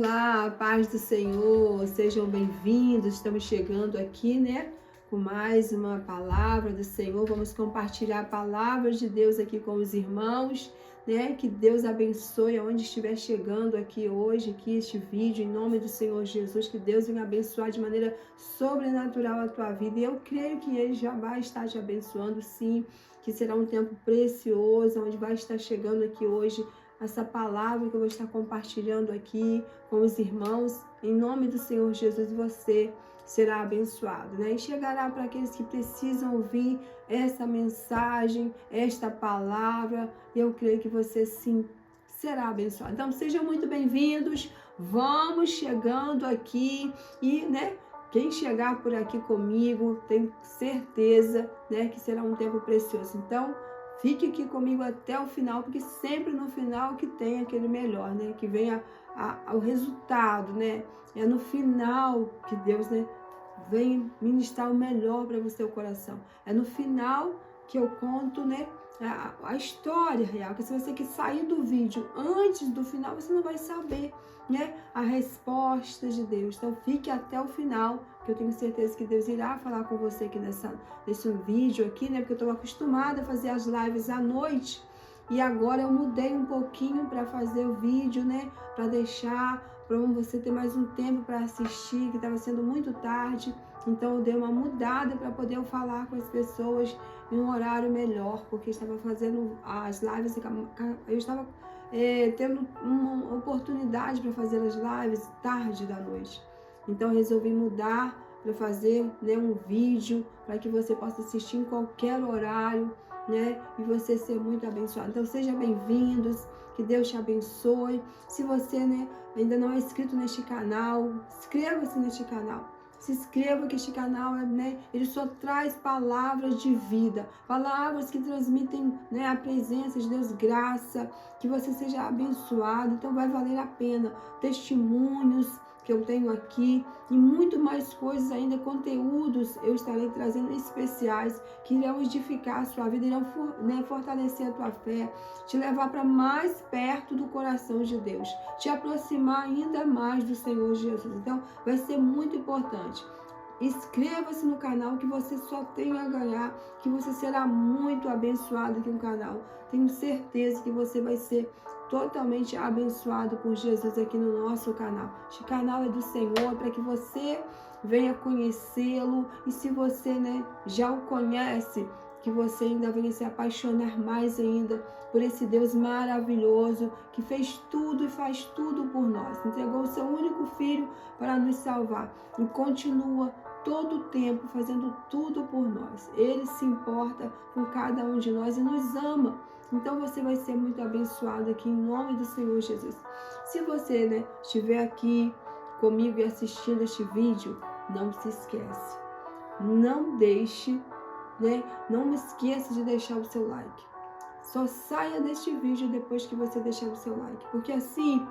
Olá, paz do Senhor, sejam bem-vindos. Estamos chegando aqui, com mais uma palavra do Senhor. Vamos compartilhar a palavra de Deus aqui com os irmãos, Que Deus abençoe aonde estiver chegando aqui hoje, aqui este vídeo, em nome do Senhor Jesus. Que Deus venha abençoar de maneira sobrenatural a tua vida. E eu creio que Ele já vai estar te abençoando, sim, que será um tempo precioso, onde vai estar chegando aqui hoje essa palavra que eu vou estar compartilhando aqui com os irmãos, em nome do Senhor Jesus, você será abençoado, E chegará para aqueles que precisam ouvir essa mensagem, esta palavra, eu creio que você sim será abençoado. Então, sejam muito bem-vindos, vamos chegando aqui e, quem chegar por aqui comigo, tem certeza, que será um tempo precioso. Então, fique aqui comigo até o final, porque sempre no final que tem aquele melhor, Que venha o resultado, É no final que Deus, vem ministrar o melhor para você, o coração. É no final que eu conto, a história real. Que se você que sair do vídeo antes do final, você não vai saber, a resposta de Deus. Então fique até o final, que eu tenho certeza que Deus irá falar com você aqui nesse vídeo aqui, Porque eu estou acostumada a fazer as lives à noite. E agora eu mudei um pouquinho para fazer o vídeo, Para deixar para você ter mais um tempo para assistir, que estava sendo muito tarde. Então eu dei uma mudada para poder falar com as pessoas em um horário melhor, porque estava fazendo as lives, eu estava tendo uma oportunidade para fazer as lives tarde da noite. Então eu resolvi mudar para fazer um vídeo para que você possa assistir em qualquer horário, e você ser muito abençoado. Então sejam bem-vindos, que Deus te abençoe. Se você, ainda não é inscrito neste canal, inscreva-se neste canal. Se inscreva, que este canal, ele só traz palavras de vida, palavras que transmitem, a presença de Deus, graça, que você seja abençoado. Então vai valer a pena. Testemunhos que eu tenho aqui e muito mais coisas ainda, conteúdos eu estarei trazendo especiais que irão edificar a sua vida, irão fortalecer a tua fé, te levar para mais perto do coração de Deus, te aproximar ainda mais do Senhor Jesus. Então vai ser muito importante. Inscreva-se no canal, que você só tem a ganhar, que você será muito abençoado aqui no canal. Tenho certeza que você vai ser totalmente abençoado por Jesus aqui no nosso canal. Este canal é do Senhor, para que você venha conhecê-lo. E se você, já o conhece, que você ainda venha se apaixonar mais ainda por esse Deus maravilhoso, que fez tudo e faz tudo por nós. Entregou o seu único filho para nos salvar e continua todo o tempo fazendo tudo por nós. Ele se importa com cada um de nós e nos ama. Então você vai ser muito abençoado aqui em nome do Senhor Jesus. Se você, estiver aqui comigo e assistindo este vídeo, não se esquece. Não deixe, não me esqueça de deixar o seu like. Só saia deste vídeo depois que você deixar o seu like, porque assim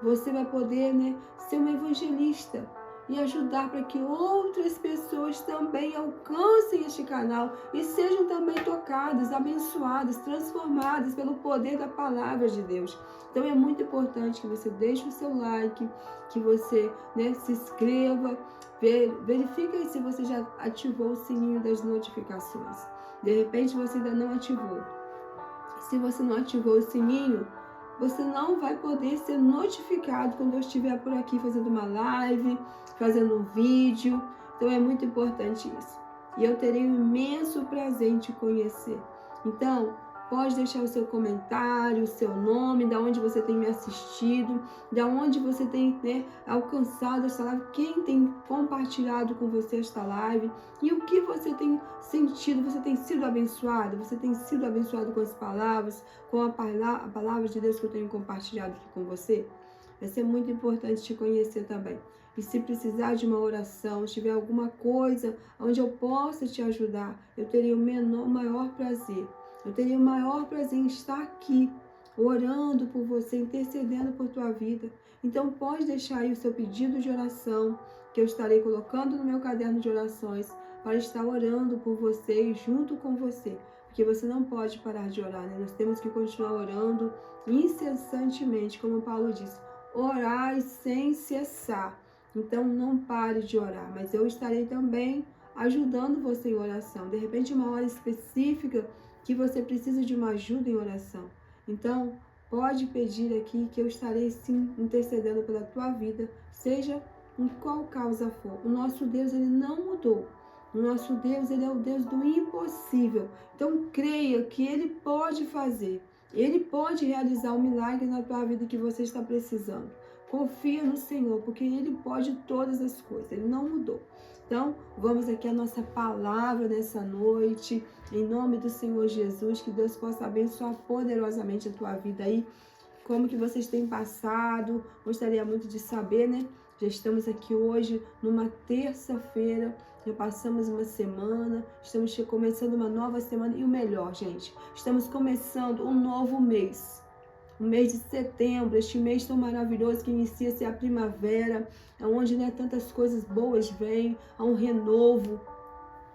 você vai poder, ser um evangelista e ajudar para que outras pessoas também alcancem este canal e sejam também tocadas, abençoadas, transformadas pelo poder da palavra de Deus. Então é muito importante que você deixe o seu like, que você, se inscreva, verifique se você já ativou o sininho das notificações. De repente você ainda não ativou. Se você não ativou o sininho, você não vai poder ser notificado quando eu estiver por aqui fazendo uma live, fazendo um vídeo. Então é muito importante isso. E eu terei um imenso prazer em te conhecer. Então, pode deixar o seu comentário, o seu nome, da onde você tem me assistido, da onde você tem, alcançado esta live, quem tem compartilhado com você esta live e o que você tem sentido. Você tem sido abençoado? Você tem sido abençoado com as palavras, com a palavra de Deus que eu tenho compartilhado aqui com você? Vai ser muito importante te conhecer também. E se precisar de uma oração, se tiver alguma coisa onde eu possa te ajudar, eu teria o maior prazer. Eu teria o maior prazer em estar aqui, orando por você, intercedendo por tua vida. Então pode deixar aí o seu pedido de oração, que eu estarei colocando no meu caderno de orações, para estar orando por você e junto com você. Porque você não pode parar de orar, Nós temos que continuar orando incessantemente, como Paulo diz. orai sem cessar. Então não pare de orar, mas eu estarei também ajudando você em oração. De repente, uma hora específica que você precisa de uma ajuda em oração. Então, pode pedir aqui que eu estarei sim intercedendo pela tua vida, seja em qual causa for. O nosso Deus, ele não mudou. O nosso Deus, ele é o Deus do impossível. Então, creia que ele pode fazer. Ele pode realizar o milagre na tua vida que você está precisando. Confia no Senhor, porque ele pode todas as coisas. Ele não mudou. Então, vamos aqui a nossa palavra nessa noite. Em nome do Senhor Jesus, que Deus possa abençoar poderosamente a tua vida aí. Como que vocês têm passado? Gostaria muito de saber, né? Já estamos aqui hoje numa terça-feira, já passamos uma semana, estamos começando uma nova semana e o melhor, gente, estamos começando um novo mês. O mês de setembro, este mês tão maravilhoso que inicia-se a primavera, onde, né, tantas coisas boas vêm, há um renovo.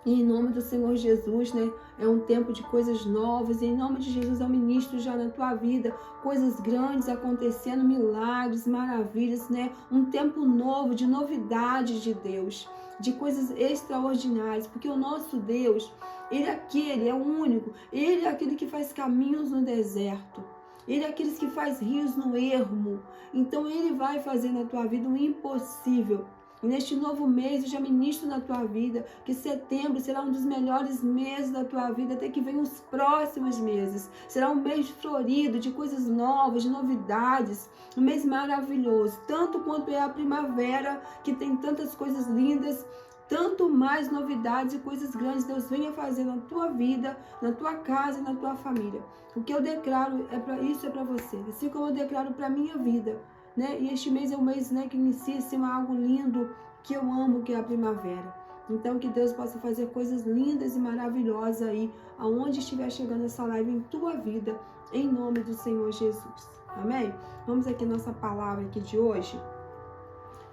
E em nome do Senhor Jesus, né? É um tempo de coisas novas. E em nome de Jesus, eu ministro já na tua vida coisas grandes acontecendo, milagres, maravilhas, né? Um tempo novo de novidades de Deus, de coisas extraordinárias. Porque o nosso Deus, ele é aquele, é o único. Ele é aquele que faz caminhos no deserto. Ele é aquele que faz rios no ermo. Então ele vai fazer na tua vida o impossível. E neste novo mês, eu já ministro na tua vida que setembro será um dos melhores meses da tua vida, até que venham os próximos meses. Será um mês florido, de coisas novas, de novidades. Um mês maravilhoso, tanto quanto é a primavera, que tem tantas coisas lindas, tanto mais novidades e coisas grandes Deus venha fazer na tua vida, na tua casa e na tua família. O que eu declaro, isso é para você, assim como eu declaro para a minha vida. Né? E este mês é um mês, né, que inicia assim, algo lindo que eu amo, que é a primavera. Então que Deus possa fazer coisas lindas e maravilhosas aí, aonde estiver chegando essa live em tua vida, em nome do Senhor Jesus. Amém? Vamos aqui nossa palavra aqui de hoje.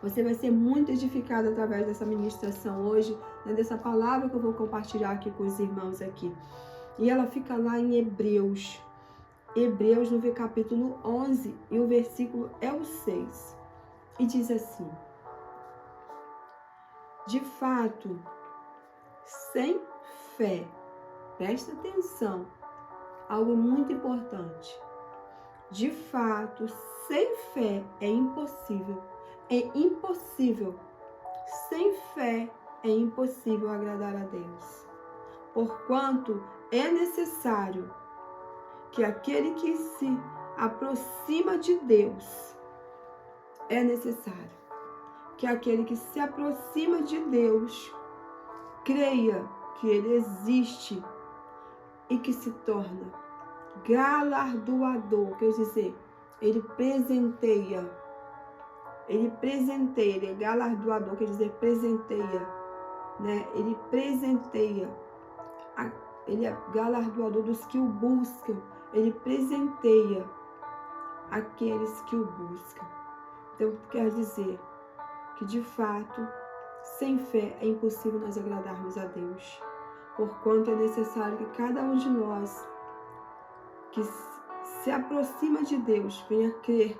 Você vai ser muito edificado através dessa ministração hoje, né, dessa palavra que eu vou compartilhar aqui com os irmãos aqui. E ela fica lá em Hebreus no capítulo 11, e o versículo é o 6. E diz assim: de fato, sem fé, presta atenção, algo muito importante. De fato, sem fé é impossível. É impossível. Sem fé é impossível agradar a Deus. Porquanto é necessário que aquele que se aproxima de Deus, é necessário que aquele que se aproxima de Deus creia que Ele existe e que se torna galardoador, quer dizer, Ele é galardoador, quer dizer, presenteia, né? Ele presenteia, Ele é galardoador dos que o buscam, Ele presenteia aqueles que o buscam. Então, quer dizer que, de fato, sem fé é impossível nós agradarmos a Deus, porquanto é necessário que cada um de nós que se aproxima de Deus venha crer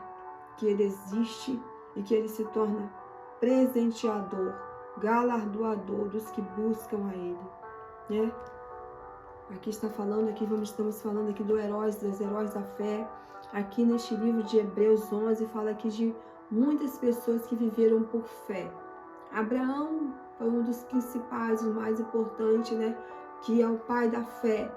que Ele existe e que Ele se torna presenteador, galardoador dos que buscam a Ele, né? Aqui estamos falando aqui dos heróis da fé. Aqui neste livro de Hebreus 11 fala aqui de muitas pessoas que viveram por fé. Abraão foi um dos principais, o mais importante, né? Que é o pai da fé.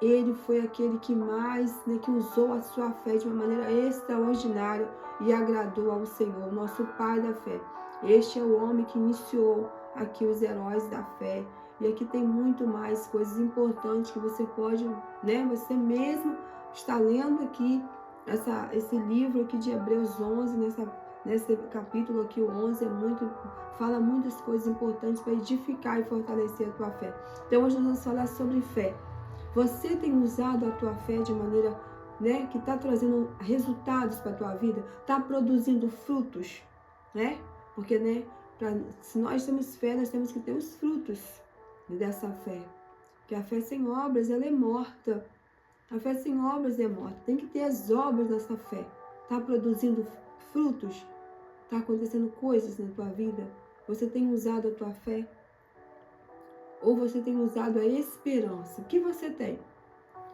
Ele foi aquele que mais, né, que usou a sua fé de uma maneira extraordinária e agradou ao Senhor, nosso pai da fé. Este é o homem que iniciou aqui os heróis da fé. E aqui tem muito mais coisas importantes que você pode, né? Você mesmo está lendo aqui esse livro aqui de Hebreus 11, nesse capítulo aqui, o 11, fala muitas coisas importantes para edificar e fortalecer a tua fé. Então hoje nós vamos falar sobre fé. Você tem usado a tua fé de maneira, né, que está trazendo resultados para a tua vida? Está produzindo frutos, né? Porque, né, se nós temos fé, nós temos que ter os frutos dessa fé. Porque a fé sem obras, ela é morta. A fé sem obras é morta. Tem que ter as obras dessa fé. Está produzindo frutos? Está acontecendo coisas na tua vida? Você tem usado a tua fé? Ou você tem usado a esperança? O que você tem?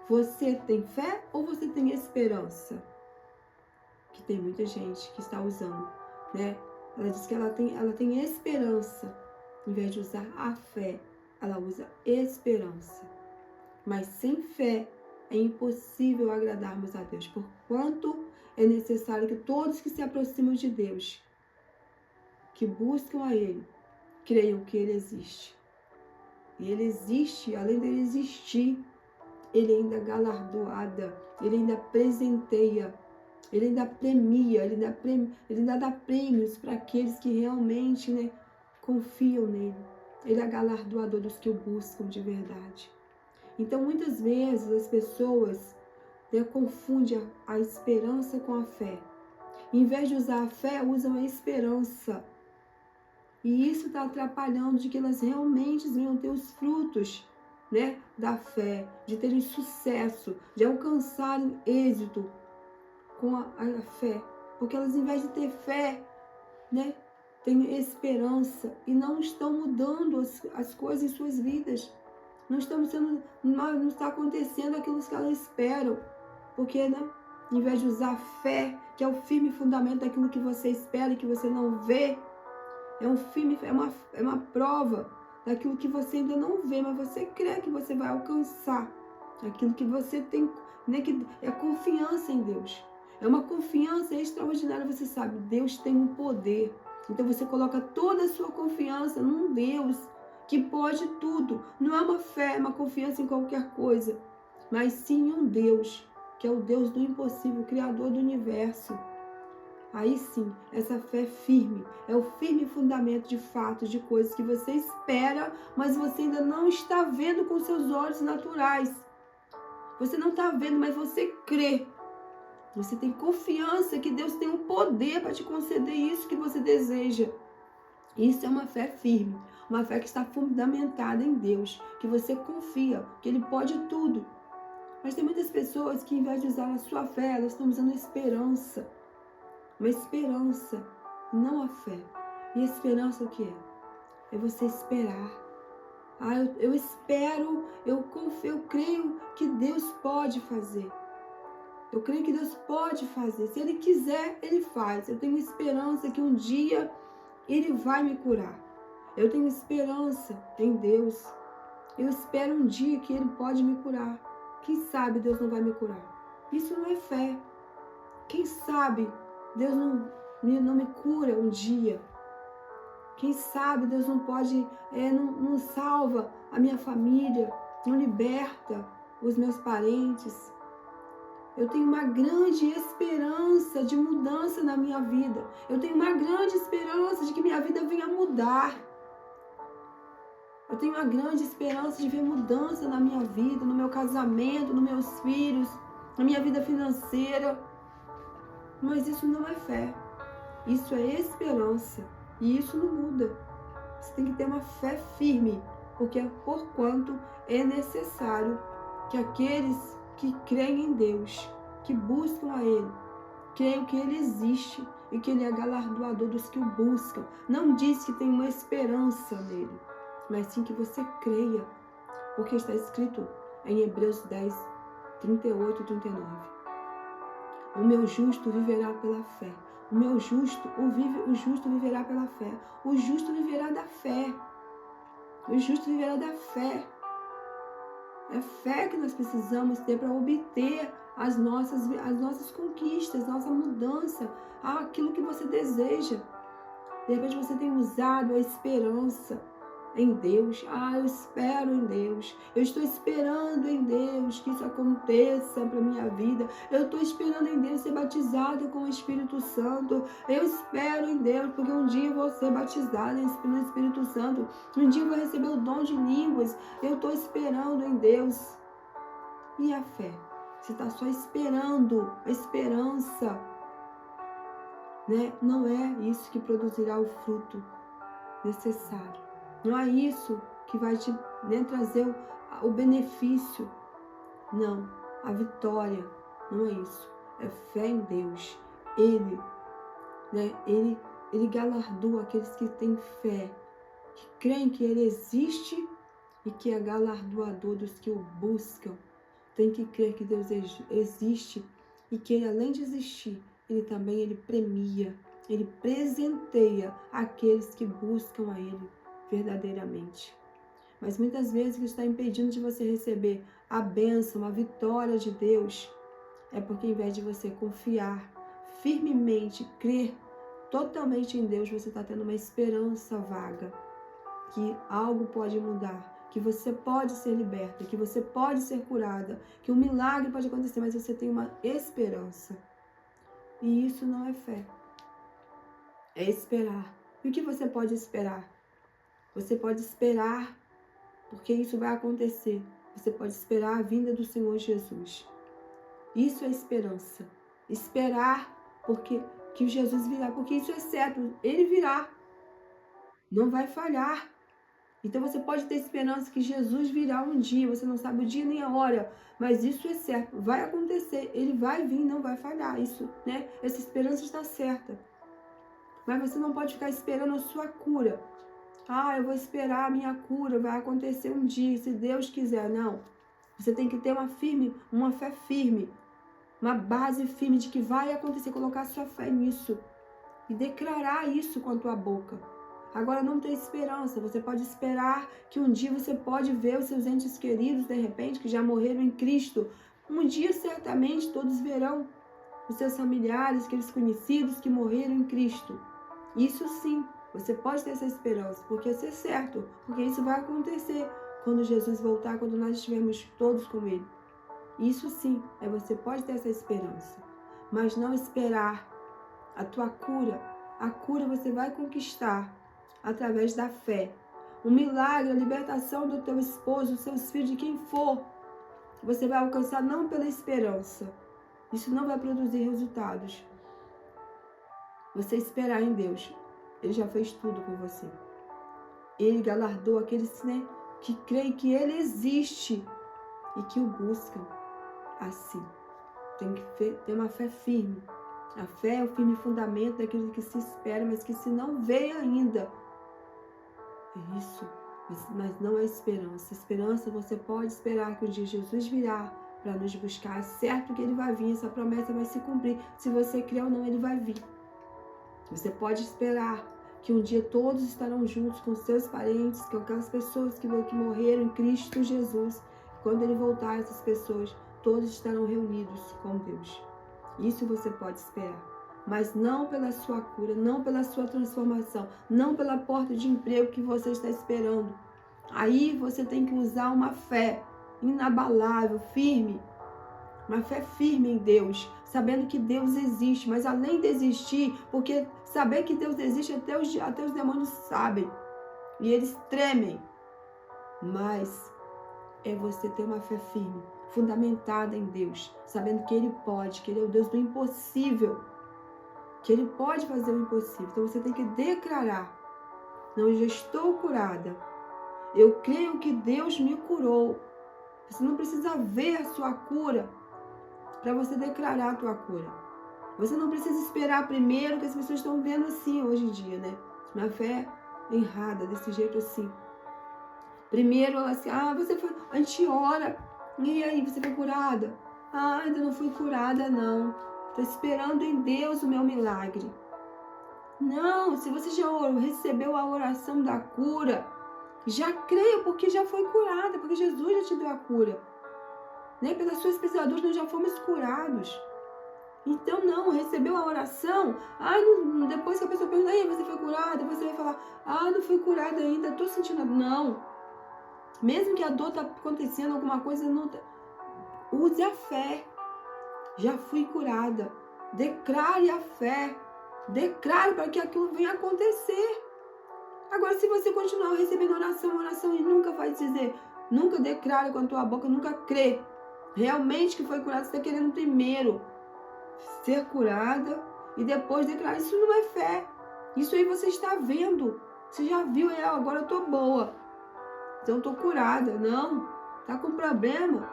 Você tem fé ou você tem esperança? Que tem muita gente que está usando, né? Ela diz que ela tem esperança. Em vez de usar a fé, ela usa esperança. Mas sem fé é impossível agradarmos a Deus, porquanto é necessário que todos que se aproximam de Deus, que buscam a Ele, creiam que Ele existe. E Ele existe, além dele existir, Ele ainda galardoada, Ele ainda presenteia, Ele ainda premia, Ele ainda dá prêmios para aqueles que realmente, né, confiam nele. Ele é galardoador dos que o buscam de verdade. Então, muitas vezes, as pessoas, né, confundem a esperança com a fé. Em vez de usar a fé, usam a esperança. E isso está atrapalhando de que elas realmente venham ter os frutos, né, da fé, de terem sucesso, de alcançarem êxito com a fé. Porque elas, em vez de ter fé, né, têm esperança e não estão mudando as coisas em suas vidas. Não está acontecendo aquilo que elas esperam. Porque, né, em vez de usar a fé, que é o firme fundamento daquilo que você espera e que você não vê, é uma prova daquilo que você ainda não vê, mas você crê que você vai alcançar. Aquilo que você tem, né, que é confiança em Deus. É uma confiança extraordinária, você sabe, Deus tem um poder. Então você coloca toda a sua confiança num Deus que pode tudo. Não é uma fé, é uma confiança em qualquer coisa, mas sim em um Deus, que é o Deus do impossível, o Criador do universo. Aí sim, essa fé é firme, é o firme fundamento de fatos, de coisas que você espera, mas você ainda não está vendo com seus olhos naturais. Você não está vendo, mas você crê. Você tem confiança que Deus tem o poder para te conceder isso que você deseja. Isso é uma fé firme, uma fé que está fundamentada em Deus, que você confia, que Ele pode tudo. Mas tem muitas pessoas que, em vez de usar a sua fé, elas estão usando a esperança. Uma esperança, não a fé. E a esperança o que é? É você esperar. Eu espero, eu confio, eu creio que Deus pode fazer. Eu creio que Deus pode fazer. Se Ele quiser, Ele faz. Eu tenho esperança que um dia Ele vai me curar. Eu tenho esperança em Deus. Eu espero um dia que Ele pode me curar. Quem sabe Deus não vai me curar? Isso não é fé. Quem sabe Deus não me cura um dia? Quem sabe Deus não pode, não salva a minha família, não liberta os meus parentes? Eu tenho uma grande esperança de mudança na minha vida. Eu tenho uma grande esperança de que minha vida venha mudar. Eu tenho uma grande esperança de ver mudança na minha vida, no meu casamento, nos meus filhos, na minha vida financeira. Mas isso não é fé. Isso é esperança. E isso não muda. Você tem que ter uma fé firme, porque porquanto é necessário que aqueles que creem em Deus, que buscam a Ele, creiam que Ele existe e que Ele é galardoador dos que o buscam. Não diz que tem uma esperança nele, mas sim que você creia, porque está escrito em Hebreus 10, 38 e 39. O meu justo viverá pela fé. O meu justo, o justo viverá pela fé. O justo viverá da fé. O justo viverá da fé. É fé que nós precisamos ter para obter as nossas conquistas, nossa mudança, aquilo que você deseja. De repente você tem usado a esperança em Deus. Eu espero em Deus. Eu estou esperando em Deus que isso aconteça para minha vida. Eu estou esperando em Deus ser batizada com o Espírito Santo. Eu espero em Deus, porque um dia eu vou ser batizada no Espírito Santo. Um dia eu vou receber o dom de línguas. Eu estou esperando em Deus. E a fé? Você está só esperando a esperança, né? Não é isso que produzirá o fruto necessário. Não é isso que vai te, né, trazer o benefício. Não, a vitória. Não é isso. É fé em Deus. Ele né? Ele galardoa aqueles que têm fé, que creem que Ele existe e que é galardoador dos que o buscam. Tem que crer que Deus existe e que Ele, além de existir, Ele premia, Ele presenteia aqueles que buscam a Ele verdadeiramente. Mas muitas vezes o que está impedindo de você receber a bênção, a vitória de Deus, é porque, ao invés de você confiar firmemente, crer totalmente em Deus, você está tendo uma esperança vaga, que algo pode mudar, que você pode ser liberta, que você pode ser curada, que um milagre pode acontecer, mas você tem uma esperança. E isso não é fé, é esperar. E o que você pode esperar? Você pode esperar, porque isso vai acontecer. Você pode esperar a vinda do Senhor Jesus. Isso é esperança. Esperar porque que Jesus virá, porque isso é certo, Ele virá. Não vai falhar. Então você pode ter esperança que Jesus virá um dia, você não sabe o dia nem a hora, mas isso é certo, vai acontecer, Ele vai vir, não vai falhar, isso, né? Essa esperança está certa. Mas você não pode ficar esperando a sua cura. Ah, eu vou esperar a minha cura, vai acontecer um dia, se Deus quiser. Não. Você tem que ter uma fé firme, uma base firme de que vai acontecer, colocar sua fé nisso e declarar isso com a tua boca. Agora não tem esperança, você pode esperar que um dia você pode ver os seus entes queridos, de repente, que já morreram em Cristo. Um dia certamente todos verão os seus familiares, aqueles conhecidos que morreram em Cristo. Isso sim, você pode ter essa esperança, porque isso é certo, porque isso vai acontecer quando Jesus voltar, quando nós estivermos todos com Ele. Isso sim, você pode ter essa esperança, mas não esperar a tua cura. A cura você vai conquistar através da fé. O milagre, a libertação do teu esposo, dos seus filhos, de quem for, você vai alcançar não pela esperança. Isso não vai produzir resultados. Você esperar em Deus, Ele já fez tudo por você. Ele galardoa aqueles, né, que creem que Ele existe e que o buscam assim. Tem que ter uma fé firme. A fé é o firme fundamento daquilo que se espera, mas que se não veio ainda. É isso, mas não é esperança. Esperança você pode esperar que um dia Jesus virá para nos buscar. É certo que Ele vai vir, essa promessa vai se cumprir. Se você crer ou não, Ele vai vir. Você pode esperar que um dia todos estarão juntos com seus parentes, com aquelas pessoas que morreram em Cristo Jesus. Quando Ele voltar, essas pessoas, todos estarão reunidos com Deus. Isso você pode esperar. Mas não pela sua cura, não pela sua transformação, não pela porta de emprego que você está esperando. Aí você tem que usar uma fé inabalável, firme. Uma fé firme em Deus, sabendo que Deus existe, mas além de existir, porque saber que Deus existe, até os demônios sabem, e eles tremem, mas é você ter uma fé firme, fundamentada em Deus, sabendo que Ele pode, que Ele é o Deus do impossível, que Ele pode fazer o impossível. Então você tem que declarar: não, eu já estou curada, eu creio que Deus me curou. Você não precisa ver a sua cura para você declarar a tua cura. Você não precisa esperar primeiro, que as pessoas estão vendo assim hoje em dia, né? Uma fé errada, desse jeito assim. Primeiro, assim, você foi, a gente ora, e aí, você foi curada? Ainda não fui curada, não. Estou esperando em Deus o meu milagre. Não, se você já recebeu a oração da cura, já creia, porque já foi curada, porque Jesus já te deu a cura. Né? Pelas suas pisaduras nós já fomos curados. Então não, recebeu a oração, depois que a pessoa pergunta, aí você foi curada? Você vai falar, não fui curada ainda, estou sentindo. Não, mesmo que a dor está acontecendo, alguma coisa, não, use a fé. Já fui curada. Declare a fé. Declare para que aquilo venha acontecer. Agora, se você continuar recebendo oração e nunca vai dizer, nunca declare com a tua boca, nunca crê realmente que foi curado, você está querendo primeiro ser curada e depois declarar. Isso não é fé. Isso aí você está vendo. Você já viu, agora eu tô boa. Então eu tô curada. Não, tá com problema.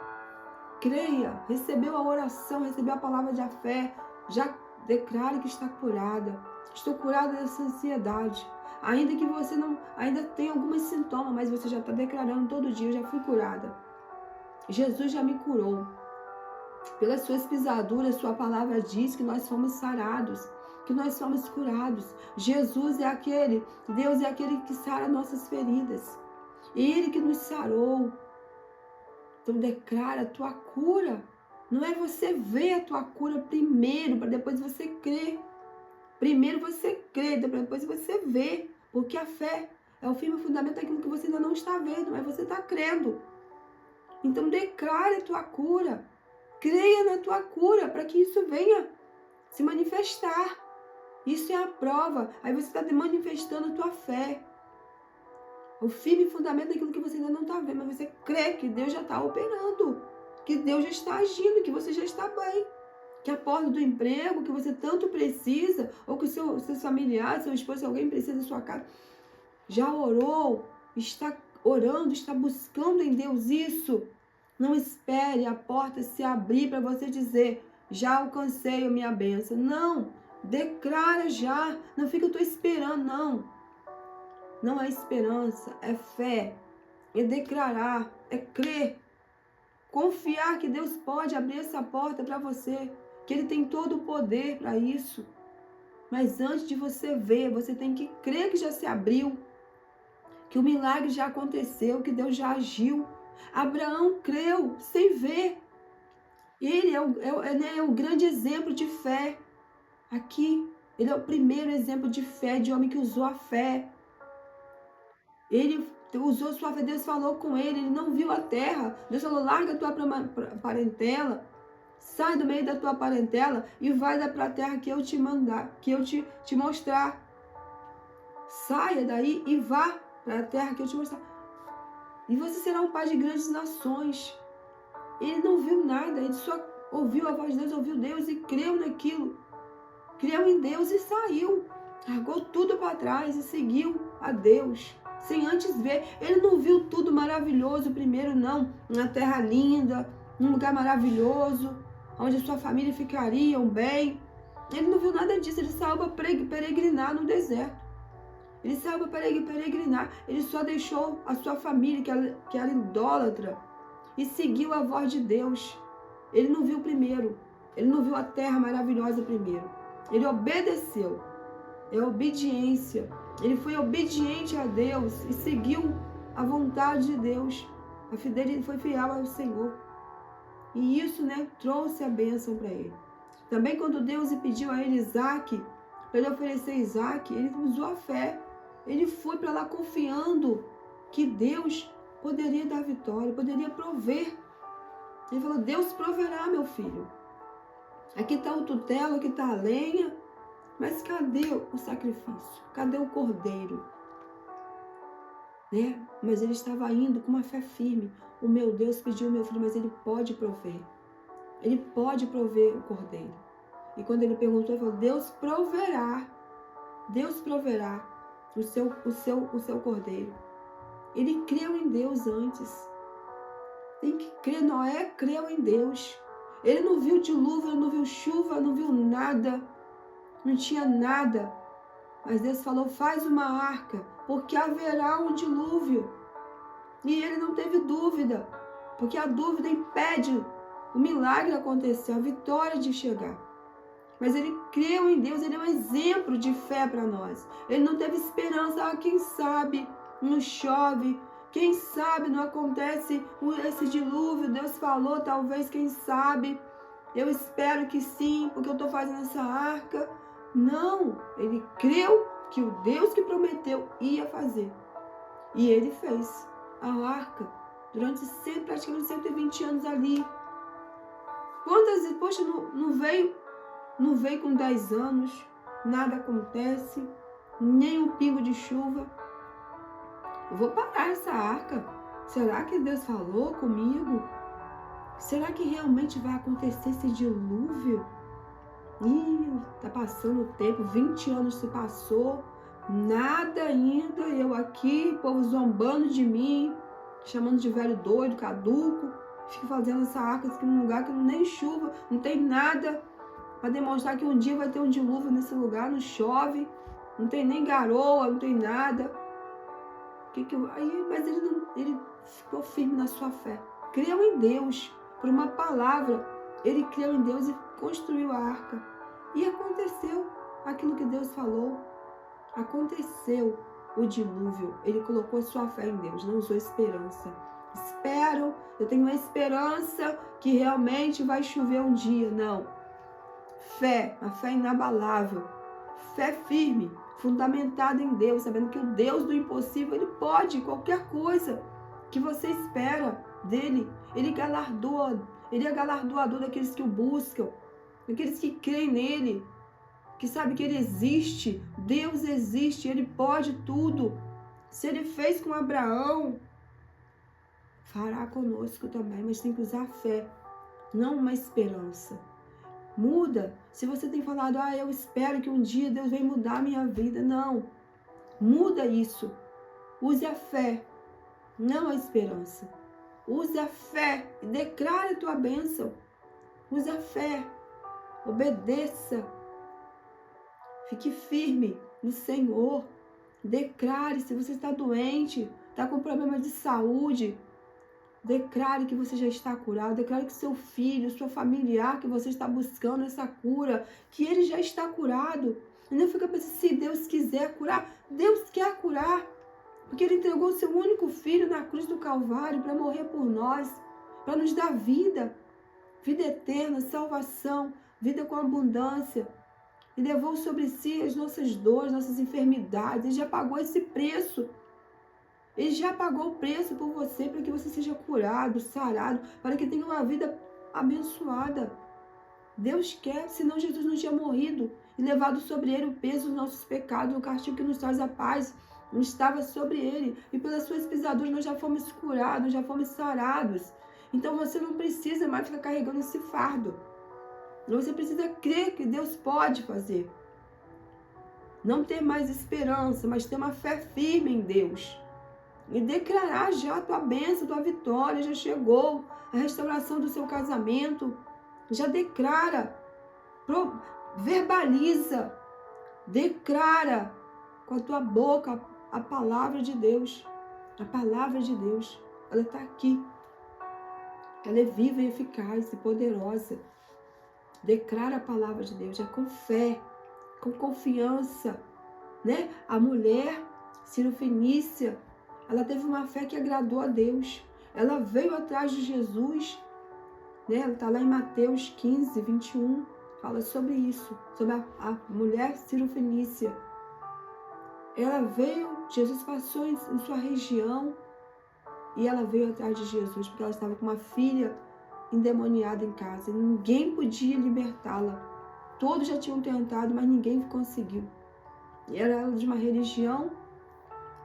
Creia, recebeu a oração, recebeu a palavra de fé, já declare que está curada. Estou curada dessa ansiedade. Ainda que você não, ainda tenha alguns sintomas, mas você já está declarando todo dia, eu já fui curada. Jesus já me curou. Pelas suas pisaduras, sua palavra diz que nós fomos sarados, que nós fomos curados. Jesus é aquele, Deus é aquele que sara nossas feridas. Ele que nos sarou. Então declara a tua cura. Não é você ver a tua cura primeiro, para depois você crer. Primeiro você crê, depois você vê. Porque a fé é o firme fundamento daquilo que você ainda não está vendo, mas você está crendo. Então declare a tua cura. Creia na tua cura, para que isso venha se manifestar. Isso é a prova. Aí você está manifestando a tua fé. O firme fundamento daquilo que você ainda não está vendo, mas você crê que Deus já está operando, que Deus já está agindo, que você já está bem. Que a porta do emprego que você tanto precisa, ou que seus familiares, seu esposo, se alguém precisa da sua casa, já orou, está orando, está buscando em Deus isso. Não espere a porta se abrir para você dizer, já alcancei a minha bênção. Não, declara já. Não fica, eu estou esperando, não. Não é esperança, é fé, é declarar, é crer. Confiar que Deus pode abrir essa porta para você, que Ele tem todo o poder para isso. Mas antes de você ver, você tem que crer que já se abriu, que o milagre já aconteceu, que Deus já agiu. Abraão creu sem ver. Ele é o grande exemplo de fé. Aqui, ele é o primeiro exemplo de fé, de homem que usou a fé. Ele usou sua fé, Deus falou com ele não viu a terra. Deus falou, larga a tua parentela, sai do meio da tua parentela e vai para a terra que eu te mandar, que eu te mostrar. Saia daí e vá para a terra que eu te mostrar. E você será um pai de grandes nações. Ele não viu nada, ele só ouviu a voz de Deus, ouviu Deus e creu naquilo. Creu em Deus e saiu. Largou tudo para trás e seguiu a Deus. Sem antes ver. Ele não viu tudo maravilhoso primeiro, não. Uma terra linda, um lugar maravilhoso, onde sua família ficaria bem. Ele não viu nada disso. Ele saiu para peregrinar no deserto. Ele saiu para peregrinar. Ele só deixou a sua família, que era idólatra, e seguiu a voz de Deus. Ele não viu primeiro. Ele não viu a terra maravilhosa primeiro. Ele obedeceu. É obediência. Ele foi obediente a Deus e seguiu a vontade de Deus. Ele foi fiel ao Senhor. E isso, trouxe a bênção para ele. Também quando Deus pediu a ele Isaac, para ele oferecer Isaac, ele usou a fé. Ele foi para lá confiando que Deus poderia dar vitória, poderia prover. Ele falou, Deus proverá, meu filho. Aqui está o tutelo, aqui está a lenha. Mas cadê o sacrifício? Cadê o cordeiro? Mas ele estava indo com uma fé firme. O meu Deus pediu o meu filho, mas ele pode prover. Ele pode prover o cordeiro. E quando ele perguntou, ele falou, Deus proverá. Deus proverá o seu cordeiro. Ele creu em Deus antes. Tem que crer. Noé creu em Deus. Ele não viu dilúvio, não viu chuva, não viu nada. Não tinha nada. Mas Deus falou, faz uma arca, porque haverá um dilúvio. E ele não teve dúvida, porque a dúvida impede o milagre acontecer, a vitória de chegar. Mas ele creu em Deus, ele é um exemplo de fé para nós. Ele não teve esperança, quem sabe não chove, quem sabe não acontece esse dilúvio, Deus falou, talvez, quem sabe, eu espero que sim, porque eu estou fazendo essa arca. Não, ele creu que o Deus que prometeu ia fazer. E ele fez a arca durante praticamente 120 anos ali. Quantas vezes, poxa, não veio com 10 anos, nada acontece, nem um pingo de chuva. Eu vou parar essa arca. Será que Deus falou comigo? Será que realmente vai acontecer esse dilúvio? Tá passando o tempo, 20 anos se passou, nada ainda, eu aqui, povo zombando de mim, chamando de velho doido, caduco, fico fazendo essa arca aqui num lugar que não nem chuva, não tem nada. para demonstrar que um dia vai ter um dilúvio nesse lugar, não chove, não tem nem garoa, não tem nada. Mas ele ficou firme na sua fé. Creu em Deus, por uma palavra. Ele creu em Deus e construiu a arca. E aconteceu aquilo que Deus falou. Aconteceu o dilúvio. Ele colocou a sua fé em Deus, não usou esperança. Espero, eu tenho uma esperança que realmente vai chover um dia. Não. Fé, a fé inabalável. Fé firme, fundamentada em Deus, sabendo que o Deus do impossível, Ele pode qualquer coisa que você espera dele. Ele galardoa, Ele é galardoador daqueles que o buscam, daqueles que creem nele, que sabem que Ele existe. Deus existe, Ele pode tudo. Se Ele fez com Abraão, fará conosco também, mas tem que usar fé, não uma esperança. Muda. Se você tem falado, eu espero que um dia Deus venha mudar a minha vida. Não. Muda isso. Use a fé, não a esperança. Use a fé e declare a tua bênção. Use a fé. Obedeça. Fique firme no Senhor. Declare. Se você está doente, está com problema de saúde, declare que você já está curado. Declare que seu filho, sua familiar, que você está buscando essa cura, que ele já está curado. E não fica pensando, se Deus quiser curar. Deus quer curar. Porque Ele entregou o seu único filho na cruz do Calvário para morrer por nós, para nos dar vida. Vida eterna, salvação, vida com abundância. E levou sobre si as nossas dores, nossas enfermidades. Ele já pagou esse preço. Ele já pagou o preço por você, para que você seja curado, sarado, para que tenha uma vida abençoada. Deus quer, senão Jesus não tinha morrido e levado sobre ele o peso dos nossos pecados, o castigo que nos traz a paz, não estava sobre ele. E pelas suas pisaduras nós já fomos curados, já fomos sarados. Então você não precisa mais ficar carregando esse fardo. Você precisa crer que Deus pode fazer. Não ter mais esperança, mas ter uma fé firme em Deus. E declarar já a tua bênção, a tua vitória, já chegou. A restauração do seu casamento, já declara, verbaliza, declara com a tua boca a palavra de Deus. A palavra de Deus, ela está aqui. Ela é viva e eficaz e poderosa. Declara a palavra de Deus, já com fé, com confiança, né? A mulher Cirofenícia, ela teve uma fé que agradou a Deus. Ela veio atrás de Jesus, né? Ela está lá em Mateus 15, 21, fala sobre isso, sobre a mulher Cirofenícia. Ela veio, Jesus passou em sua região e ela veio atrás de Jesus, porque ela estava com uma filha endemoniada em casa. E ninguém podia libertá-la. Todos já tinham tentado, mas ninguém conseguiu. E era de uma religião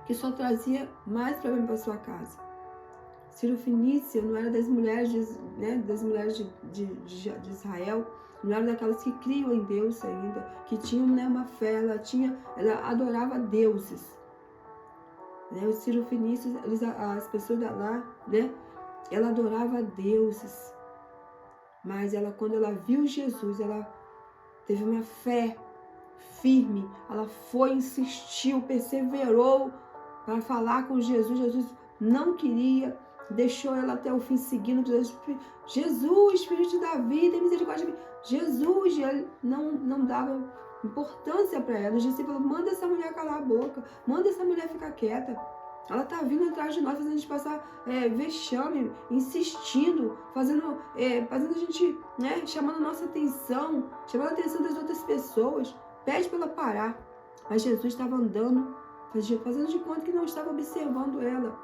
que só trazia mais problema para sua casa. Cirofenícia não era das mulheres, de Israel, não era daquelas que criam em Deus ainda, que tinham, né, uma fé, ela adorava deuses. Né? Os cirofenícios, as pessoas lá, né, ela adorava deuses. Mas quando ela viu Jesus, ela teve uma fé firme, ela foi, insistiu, perseverou para falar com Jesus. Jesus não queria, deixou ela até o fim seguindo. Jesus, filho de Davi, tem misericórdia de mim. Jesus, ele não dava importância para ela. Os discípulos, manda essa mulher calar a boca, manda essa mulher ficar quieta. Ela está vindo atrás de nós, fazendo a gente passar vexame, insistindo, fazendo a gente, né, chamando a nossa atenção, chamando a atenção das outras pessoas. Pede para ela parar. Mas Jesus estava andando, fazendo de conta que não estava observando ela.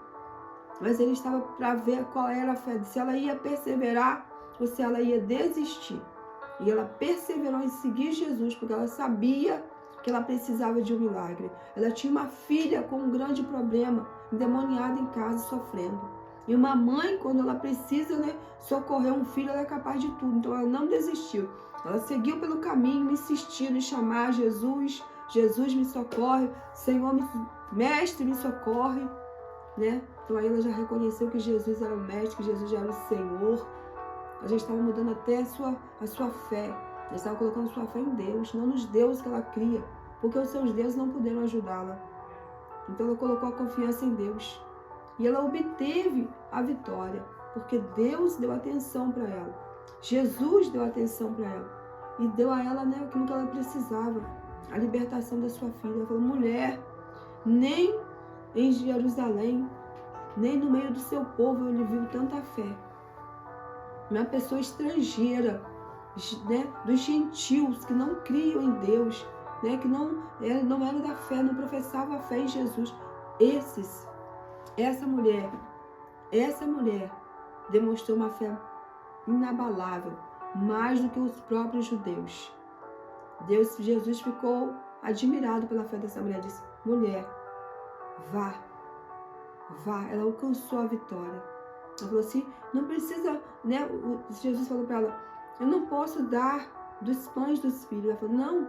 Mas ele estava para ver qual era a fé, se ela ia perseverar ou se ela ia desistir. E ela perseverou em seguir Jesus, porque ela sabia que ela precisava de um milagre. Ela tinha uma filha com um grande problema, endemoniada em casa, sofrendo. E uma mãe, quando ela precisa, né, socorrer um filho, ela é capaz de tudo. Então ela não desistiu. Ela seguiu pelo caminho, insistindo em chamar Jesus. Jesus, me socorre. Senhor, mestre, me socorre. Né? Então aí ela já reconheceu que Jesus era o mestre, que Jesus já era o Senhor. Ela já estava mudando até a sua fé. Ela estava colocando sua fé em Deus, não nos deuses que ela cria, porque os seus deuses não puderam ajudá-la. Então ela colocou a confiança em Deus. E ela obteve a vitória, porque Deus deu atenção para ela. Jesus deu atenção para ela. E deu a ela, né, aquilo que ela precisava, a libertação da sua filha. Ela falou, mulher, nem em Jerusalém, nem no meio do seu povo eu lhe vi tanta fé. Uma pessoa estrangeira, né, dos gentios que não criam em Deus, né, que não era da fé, não professava a fé em Jesus. Essa mulher demonstrou uma fé inabalável, mais do que os próprios judeus. Jesus ficou admirado pela fé dessa mulher. Disse, mulher, vá. Ela alcançou a vitória. Ela falou assim, não precisa, né? Jesus falou para ela, eu não posso dar dos pães dos filhos. Ela falou, não,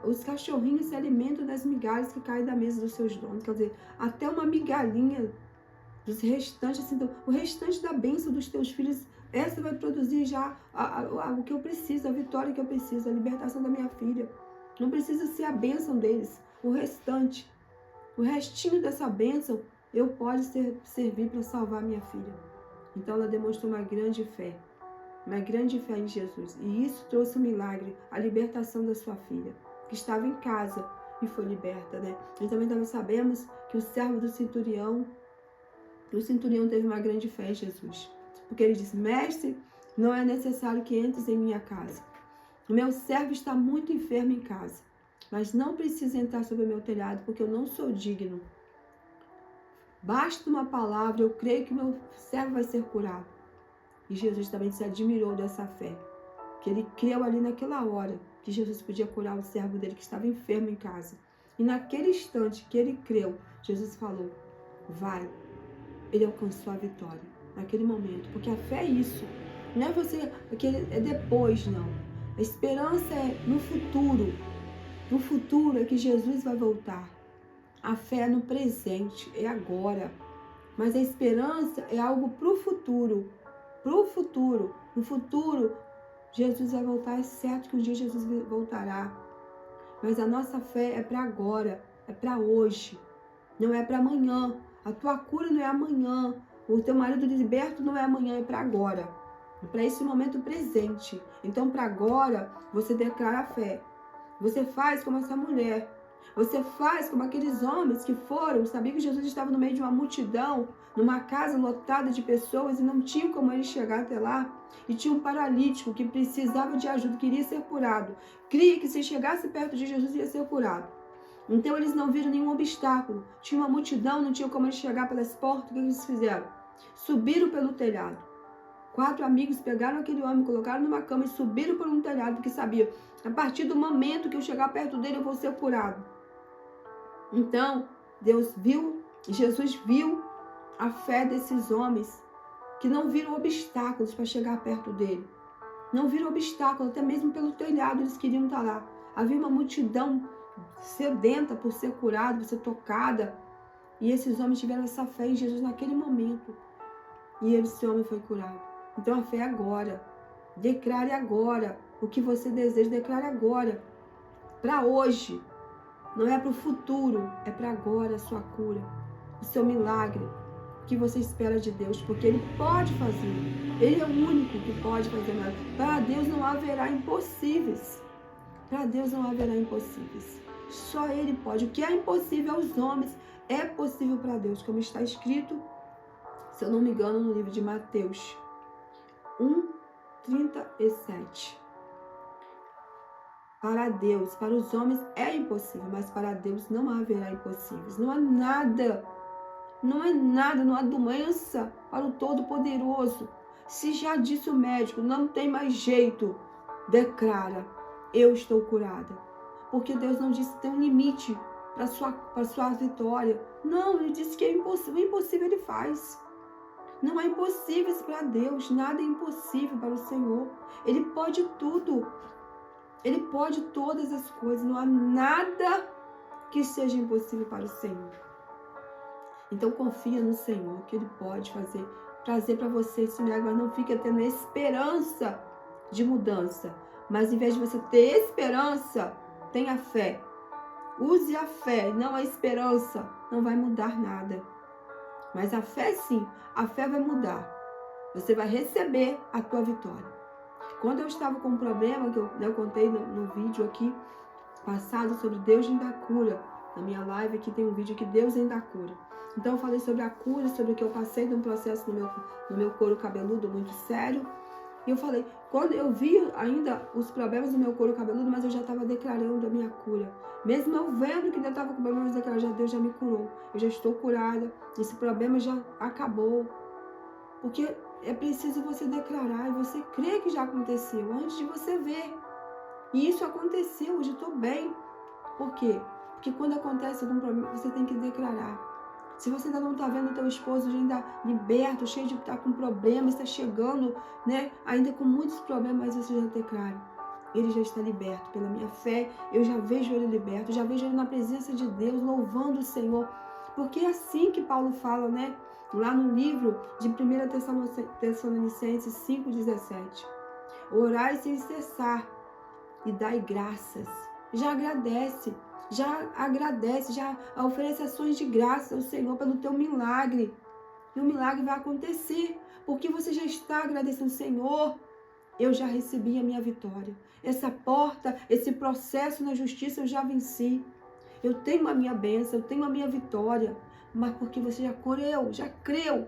os cachorrinhos se alimentam das migalhas que caem da mesa dos seus donos. Quer dizer, até uma migalhinha dos restantes, assim, o restante da bênção dos teus filhos, essa vai produzir já o que eu preciso, a vitória que eu preciso, a libertação da minha filha. Não precisa ser a bênção deles, o restante, o restinho dessa bênção, eu pode servir para salvar minha filha. Então ela demonstrou uma grande fé em Jesus. E isso trouxe um milagre, a libertação da sua filha, que estava em casa e foi liberta, né? E também nós sabemos que o servo do centurião teve uma grande fé em Jesus. Porque ele disse, mestre, não é necessário que entres em minha casa. O meu servo está muito enfermo em casa, mas não precisa entrar sobre o meu telhado, porque eu não sou digno. Basta uma palavra, eu creio que meu servo vai ser curado. E Jesus também se admirou dessa fé, que ele creu ali naquela hora, que Jesus podia curar o servo dele que estava enfermo em casa. E naquele instante que ele creu, Jesus falou, vai. Ele alcançou a vitória naquele momento, porque a fé é isso, não é você, é depois, não. A esperança é no futuro é que Jesus vai voltar. A fé é no presente, é agora, mas a esperança é algo para o futuro, no futuro Jesus vai voltar, é certo que um dia Jesus voltará, mas a nossa fé é para agora, é para hoje, não é para amanhã. A tua cura não é amanhã. O teu marido liberto não é amanhã, é para agora. É para esse momento presente. Então, para agora, você declara a fé. Você faz como essa mulher. Você faz como aqueles homens que foram, sabia que Jesus estava no meio de uma multidão, numa casa lotada de pessoas e não tinha como ele chegar até lá. E tinha um paralítico que precisava de ajuda, queria ser curado. Cria que se chegasse perto de Jesus ia ser curado. Então eles não viram nenhum obstáculo. Tinha uma multidão, não tinha como eles chegar pelas portas. O que eles fizeram? Subiram pelo telhado. 4 amigos pegaram aquele homem, colocaram numa cama e subiram por um telhado, porque sabiam, a partir do momento que eu chegar perto dele, eu vou ser curado. Então, Jesus viu a fé desses homens, que não viram obstáculos para chegar perto dele. Não viram obstáculos, até mesmo pelo telhado eles queriam estar lá. Havia uma multidão sedenta por ser curada, por ser tocada. E esses homens tiveram essa fé em Jesus naquele momento. E esse homem foi curado. Então a fé é agora. Declare agora. O que você deseja, declare agora. Para hoje. Não é para o futuro. É para agora a sua cura. O seu milagre. O que você espera de Deus. Porque Ele pode fazer. Ele é o único que pode fazer nada. Para Deus não haverá impossíveis. Para Deus não haverá impossíveis. Só Ele pode. O que é impossível aos homens é possível para Deus. Como está escrito, se eu não me engano, no livro de Mateus 1:37. Para Deus, para os homens é impossível, mas para Deus não haverá impossíveis. Não há nada, não há doença para o Todo-Poderoso. Se já disse o médico, não tem mais jeito, declara, eu estou curada. Porque Deus não disse que tem um limite para sua vitória. Não, Ele disse que é impossível. O impossível Ele faz. Não há impossíveis para Deus. Nada é impossível para o Senhor. Ele pode tudo. Ele pode todas as coisas. Não há nada que seja impossível para o Senhor. Então confia no Senhor, que Ele pode trazer para você esse milagre, mas não fique tendo esperança de mudança. Mas em vez de você ter esperança, tenha fé. Use a fé, não a esperança. Não vai mudar nada. Mas a fé sim, a fé vai mudar. Você vai receber a tua vitória. Quando eu estava com um problema, que eu contei no vídeo aqui passado sobre Deus ainda cura. Na minha live aqui tem um vídeo que Deus ainda cura. Então eu falei sobre a cura, sobre o que eu passei de um processo no meu couro cabeludo muito sério. E eu falei, quando eu vi ainda os problemas do meu couro cabeludo, mas eu já estava declarando a minha cura. Mesmo eu vendo que ainda estava com problemas, Deus já me curou. Eu já estou curada, esse problema já acabou. Porque é preciso você declarar e você crer que já aconteceu, antes de você ver. E isso aconteceu, hoje eu estou bem. Por quê? Porque quando acontece algum problema, você tem que declarar. Se você ainda não está vendo o teu esposo ainda liberto, cheio de estar com problemas, está chegando, né, ainda com muitos problemas, mas você já declara. Ele já está liberto. Pela minha fé, eu já vejo ele liberto, já vejo ele na presença de Deus, louvando o Senhor. Porque é assim que Paulo fala, né? Lá no livro de 1 Tessalonicenses 5,17. Orai sem cessar e dai graças. Já agradece, já oferece ações de graça ao Senhor pelo teu milagre. E o milagre vai acontecer, porque você já está agradecendo, Senhor, eu já recebi a minha vitória. Essa porta, esse processo na justiça eu já venci. Eu tenho a minha bênção, eu tenho a minha vitória. Mas porque você já creu.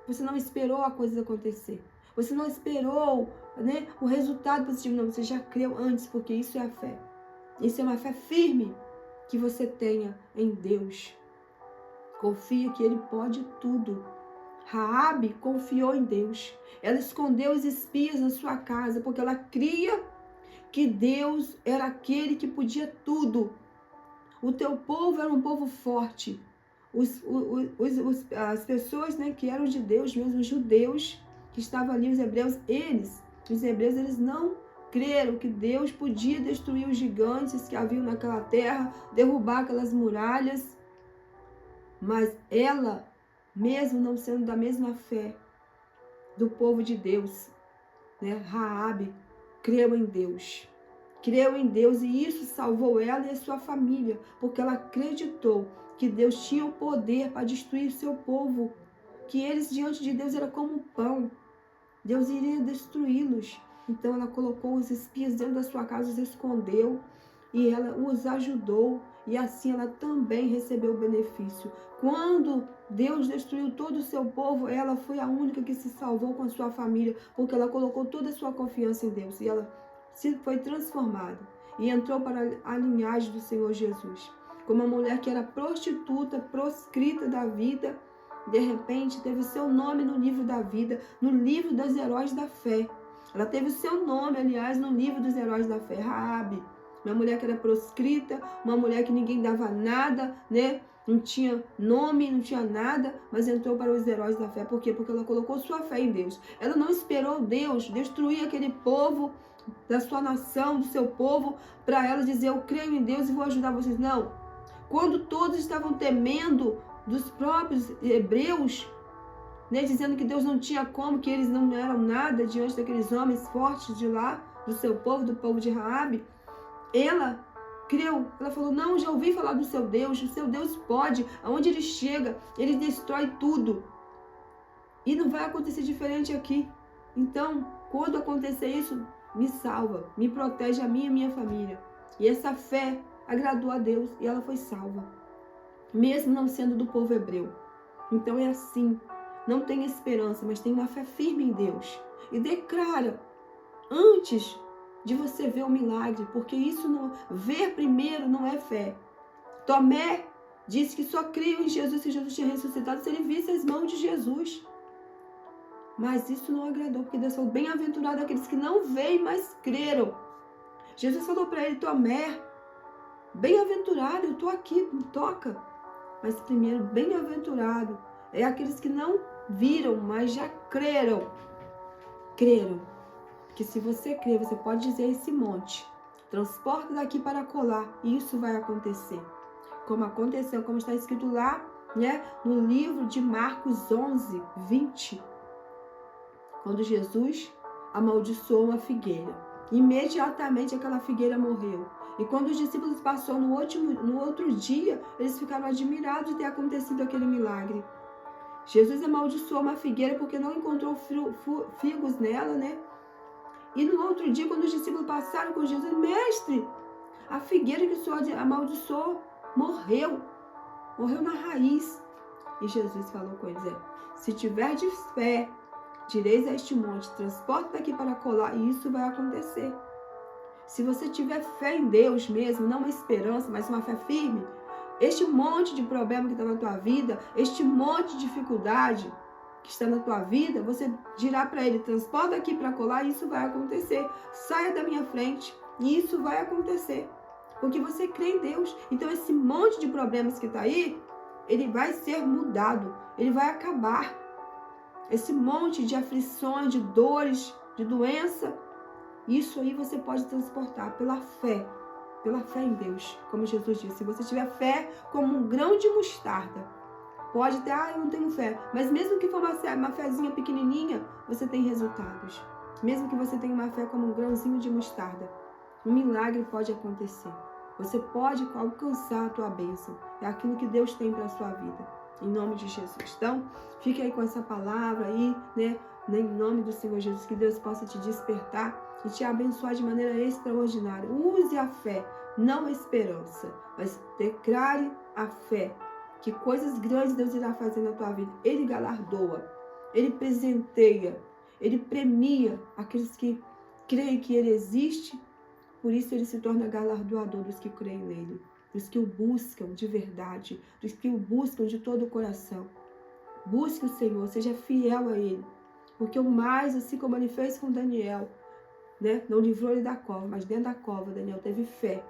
Você não esperou a coisa acontecer. Você não esperou, né, o resultado positivo. Não, você já creu antes, porque isso é a fé. Isso é uma fé firme que você tenha em Deus. Confia que Ele pode tudo. Raabe confiou em Deus. Ela escondeu os espias na sua casa, porque ela cria que Deus era aquele que podia tudo. O teu povo era um povo forte. As pessoas, né, que eram de Deus mesmo, os judeus que estavam ali, os hebreus, eles não creram que Deus podia destruir os gigantes que haviam naquela terra, derrubar aquelas muralhas. Mas ela, mesmo não sendo da mesma fé do povo de Deus, né, Raabe, creu em Deus. Creu em Deus e isso salvou ela e a sua família, porque ela acreditou que Deus tinha o poder para destruir o seu povo, que eles diante de Deus eram como pão. Deus iria destruí-los. Então ela colocou os espias dentro da sua casa, os escondeu e ela os ajudou. E assim ela também recebeu o benefício. Quando Deus destruiu todo o seu povo, ela foi a única que se salvou com a sua família, porque ela colocou toda a sua confiança em Deus. E ela foi transformada e entrou para a linhagem do Senhor Jesus. Como uma mulher que era prostituta, proscrita da vida, de repente teve o seu nome no livro da vida, no livro dos heróis da fé. Ela teve o seu nome, aliás, no livro dos heróis da fé, Raabe. Uma mulher que era proscrita, uma mulher que ninguém dava nada, né? Não tinha nome, não tinha nada, mas entrou para os heróis da fé. Por quê? Porque ela colocou sua fé em Deus. Ela não esperou Deus destruir aquele povo da sua nação, do seu povo, para ela dizer, eu creio em Deus e vou ajudar vocês. Não. Quando todos estavam temendo dos próprios hebreus, né, dizendo que Deus não tinha como, que eles não eram nada diante daqueles homens fortes de lá, do seu povo, do povo de Raabe, ela creu. Ela falou, não, já ouvi falar do seu Deus, o seu Deus pode, aonde ele chega, ele destrói tudo. E não vai acontecer diferente aqui. Então, quando acontecer isso, me salva, me protege a mim e a minha família. E essa fé agradou a Deus e ela foi salva, mesmo não sendo do povo hebreu. Então é assim, não tem esperança, mas tem uma fé firme em Deus. E declara, antes de você ver o milagre, porque isso não, ver primeiro não é fé. Tomé disse que só cria em Jesus se Jesus tinha ressuscitado, se ele visse as mãos de Jesus. Mas isso não agradou, porque Deus falou, bem-aventurado aqueles que não veem, mas creram. Jesus falou para ele, Tomé, bem-aventurado, eu estou aqui, me toca. Mas primeiro, bem-aventurado é aqueles que não viram, mas já creram. Creram. Porque se você crer, você pode dizer a esse monte, transporta daqui para colar, e isso vai acontecer. Como aconteceu, como está escrito lá, né, no livro de Marcos 11, 20. Quando Jesus amaldiçoou uma figueira. Imediatamente aquela figueira morreu. E quando os discípulos passaram no outro dia, eles ficaram admirados de ter acontecido aquele milagre. Jesus amaldiçoou uma figueira porque não encontrou figos nela, né? E no outro dia, quando os discípulos passaram com Jesus, mestre, a figueira que o Senhor amaldiçoou morreu na raiz. E Jesus falou com eles, se tiverdes fé, direis a este monte, transporta daqui para colar, e isso vai acontecer. Se você tiver fé em Deus mesmo, não uma esperança, mas uma fé firme, este monte de problema que está na tua vida, este monte de dificuldade que está na tua vida, você dirá para ele, transporta aqui para colar, e isso vai acontecer. Saia da minha frente, e isso vai acontecer. Porque você crê em Deus. Então esse monte de problemas que está aí, ele vai ser mudado, ele vai acabar. Esse monte de aflições, de dores, de doença, isso aí você pode transportar pela fé em Deus. Como Jesus disse, se você tiver fé como um grão de mostarda, pode ter, eu não tenho fé, mas mesmo que for uma fezinha pequenininha, você tem resultados. Mesmo que você tenha uma fé como um grãozinho de mostarda, um milagre pode acontecer. Você pode alcançar a tua bênção. É aquilo que Deus tem para a sua vida. Em nome de Jesus. Então, fique aí com essa palavra aí, né? Em nome do Senhor Jesus, que Deus possa te despertar e te abençoar de maneira extraordinária. Use a fé, não a esperança, mas declare a fé, que coisas grandes Deus irá fazer na tua vida. Ele galardoa, Ele presenteia, Ele premia aqueles que creem que Ele existe. Por isso Ele se torna galardoador dos que creem nele, dos que o buscam de verdade, dos que o buscam de todo o coração. Busque o Senhor, seja fiel a Ele, porque o mais, assim como Ele fez com Daniel, né? Não livrou ele da cova, mas dentro da cova Daniel teve fé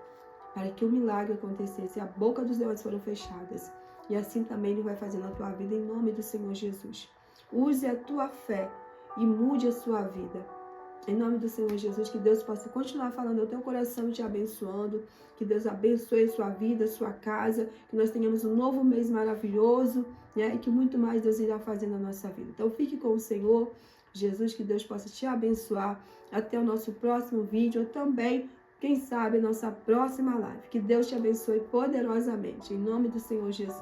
para que o milagre acontecesse. A boca dos leões foram fechadas. E assim também Ele vai fazer na tua vida, em nome do Senhor Jesus. Use a tua fé e mude a sua vida. Em nome do Senhor Jesus, que Deus possa continuar falando ao teu coração e te abençoando. Que Deus abençoe a sua vida, a sua casa. Que nós tenhamos um novo mês maravilhoso, né? E que muito mais Deus irá fazer na nossa vida. Então fique com o Senhor Jesus, que Deus possa te abençoar. Até o nosso próximo vídeo, ou também, quem sabe, a nossa próxima live. Que Deus te abençoe poderosamente. Em nome do Senhor Jesus.